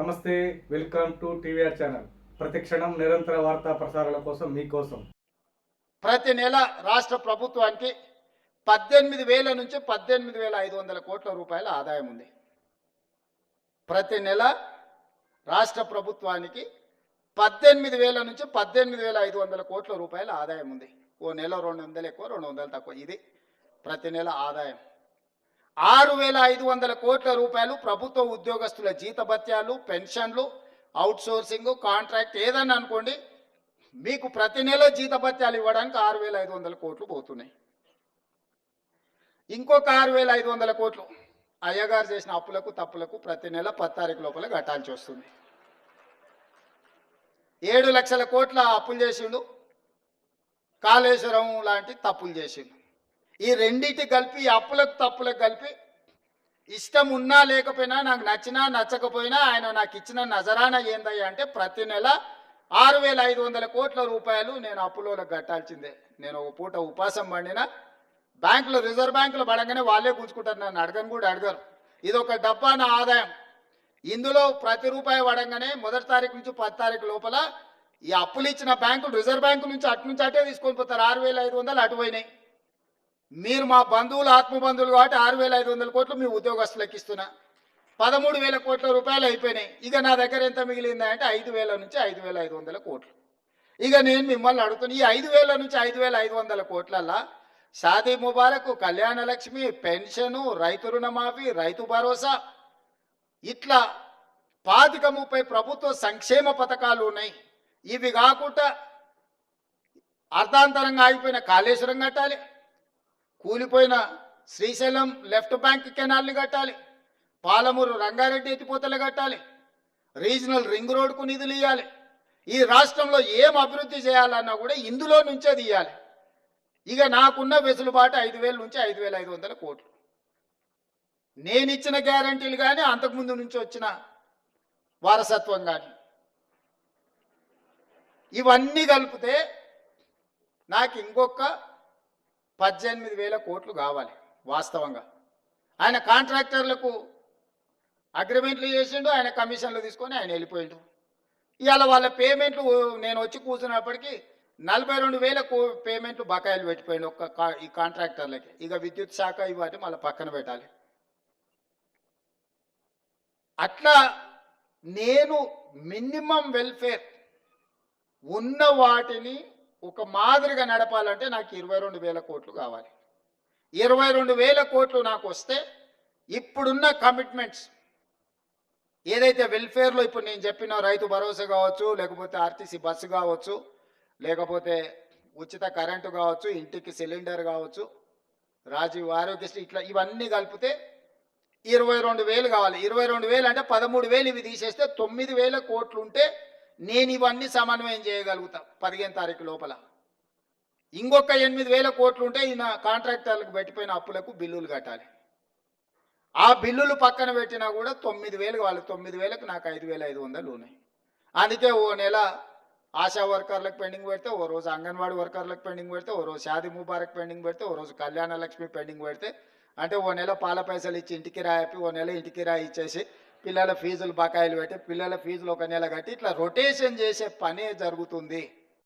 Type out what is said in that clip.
నమస్తే, welcome to TVR channel. ప్రతి క్షణం నిరంతర వార్తా ప్రసారాల కోసం మీకోసం. ప్రతి నెల రాష్ట్ర ప్రభుత్వానికి 18,000 నుంచి 18,500 కోట్ల రూపాయల ఆదాయం ఉంది. ప్రతి నెల రాష్ట్ర ప్రభుత్వానికి 18,000 నుంచి 18,500 కోట్ల రూపాయల ఆదాయం ఉంది. ఓ నెల 200 ఎక్కువ, 200 తక్కువ. ఇది ప్రతి నెల ఆదాయం. 6,500 కోట్ల రూపాయలు ప్రభుత్వ ఉద్యోగస్తుల జీతభత్యాలు, పెన్షన్లు, అవుట్సోర్సింగ్, కాంట్రాక్ట్ ఏదన్నా అనుకోండి, మీకు ప్రతి నెల జీతభత్యాలు ఇవ్వడానికి 6,500 కోట్లు పోతున్నాయి. ఇంకొక 6,500 కోట్లు అయ్యగారు చేసిన అప్పులకు తప్పులకు ప్రతి నెల 10 తారీఖు లోపల కట్టాల్సి వస్తుంది. 7 లక్షల కోట్ల అప్పులు చేసిండు, కాళేశ్వరం లాంటి తప్పులు చేసిండు. ఈ రెండింటి కలిపి, ఈ అప్పులకు తప్పులకు కలిపి, ఇష్టం ఉన్నా లేకపోయినా, నాకు నచ్చినా నచ్చకపోయినా ఆయన నాకు ఇచ్చిన నజరానా ఏందయ్యా అంటే ప్రతి నెల 6,500 కోట్ల రూపాయలు నేను అప్పులోకి కట్టాల్సిందే. నేను ఒక పూట ఉపాసం పండినా బ్యాంకులో, రిజర్వ్ బ్యాంకులో పడంగానే వాళ్ళే కూర్చుకుంటారు, నన్ను అడగను కూడా అడగరు. ఇది ఒక డబ్బా నా ఆదాయం. ఇందులో ప్రతి రూపాయి పడంగానే 1 తారీఖు నుంచి 10 తారీఖు లోపల ఈ అప్పులు ఇచ్చిన బ్యాంకులు, రిజర్వ్ బ్యాంకు నుంచి అటే తీసుకొని పోతారు. 6,500 అటు పోయినాయి. మీరు మా బంధువులు, ఆత్మబంధువులు కాబట్టి 6,500 కోట్లు మీ ఉద్యోగస్తులకు ఇస్తున్నా. 13,000 కోట్ల రూపాయలు అయిపోయినాయి. ఇక నా దగ్గర ఎంత మిగిలిందా అంటే 5,000 నుంచి 5,500 కోట్లు. ఇక నేను మిమ్మల్ని అడుగుతున్నా, ఈ 5,000 నుంచి 5,500 కోట్లల్లా షాదీ ముబారక్, కళ్యాణ లక్ష్మి, పెన్షను, రైతు రుణమాఫీ, రైతు భరోసా, ఇట్లా 25-30 ప్రభుత్వ సంక్షేమ పథకాలు ఉన్నాయి. ఇవి కాకుండా అర్ధాంతరంగా ఆగిపోయిన కాళేశ్వరం కట్టాలి, కూలిపోయిన శ్రీశైలం లెఫ్ట్ బ్యాంక్ కెనాల్ని కట్టాలి, పాలమూరు రంగారెడ్డి ఎత్తిపోతలు కట్టాలి, రీజనల్ రింగ్ రోడ్కు నిధులు ఇవ్వాలి. ఈ రాష్ట్రంలో ఏం అభివృద్ధి చేయాలన్నా కూడా ఇందులో నుంచే తీయాలి. ఇక నాకున్న వెసులుబాటు 5,000 నుంచి 5,500 కోట్లు. నేను ఇచ్చిన గ్యారంటీలు కానీ, అంతకుముందు నుంచి వచ్చిన వారసత్వం కానీ, ఇవన్నీ కలిపితే నాకు ఇంకొక 18,000 కోట్లు కావాలి. వాస్తవంగా ఆయన కాంట్రాక్టర్లకు అగ్రిమెంట్లు చేసిండు, ఆయన కమిషన్లు తీసుకొని ఆయన వెళ్ళిపోయిండు. ఇవాళ వాళ్ళ పేమెంట్లు నేను వచ్చి కూర్చున్నప్పటికీ 42,000 పేమెంట్లు బకాయిలు పెట్టిపోయిండు ఈ కాంట్రాక్టర్లకి. ఇక విద్యుత్ శాఖ ఇవాటి మళ్ళీ పక్కన పెట్టాలి. అట్లా నేను మినిమం వెల్ఫేర్ ఉన్న వాటిని ఒక మాదిరిగా నడపాలంటే నాకు 22,000 కోట్లు కావాలి. 22,000 కోట్లు నాకు వస్తే ఇప్పుడున్న కమిట్మెంట్స్ ఏదైతే వెల్ఫేర్లో ఇప్పుడు నేను చెప్పిన రైతు భరోసా కావచ్చు, లేకపోతే ఆర్టీసీ బస్సు కావచ్చు, లేకపోతే ఉచిత కరెంటు కావచ్చు, ఇంటికి సిలిండర్ కావచ్చు, రాజీవ్ ఆరోగ్యశ్రీ, ఇట్లా ఇవన్నీ కలిపితే 22,000 కావాలి. 22,000 అంటే 13,000 ఇవి తీసేస్తే 9,000 కోట్లు ఉంటే నేను ఇవన్నీ సమన్వయం చేయగలుగుతా 15 తారీఖు లోపల. ఇంకొక 8,000 కోట్లు ఉంటే ఈయన కాంట్రాక్టర్లకు పెట్టిపోయిన అప్పులకు బిల్లులు కట్టాలి. ఆ బిల్లులు పక్కన పెట్టినా కూడా 9,000 కావాలి. 9,000కు నాకు 5,500 ఉన్నాయి. అందుకే ఓ నెల ఆశా వర్కర్లకు పెండింగ్ పెడితే, ఓ రోజు అంగన్వాడీ వర్కర్లకు పెండింగ్ పెడితే, ఓ రోజు షాదీ ముబారక్ పెండింగ్ పెడితే, ఓ రోజు కళ్యాణ లక్ష్మి పెండింగ్ పెడితే, అంటే ఓ నెల పాల పైసలు ఇచ్చి ఇంటికి రాయిపి, ఓ నెల ఇంటికి రాయి ఇచ్చేసి పిల్లల ఫీజులు బకాయిలు పెట్టి, పిల్లల ఫీజులు ఒక నెల కట్టి, ఇట్లా రొటేషన్ చేసే పనే జరుగుతుంది.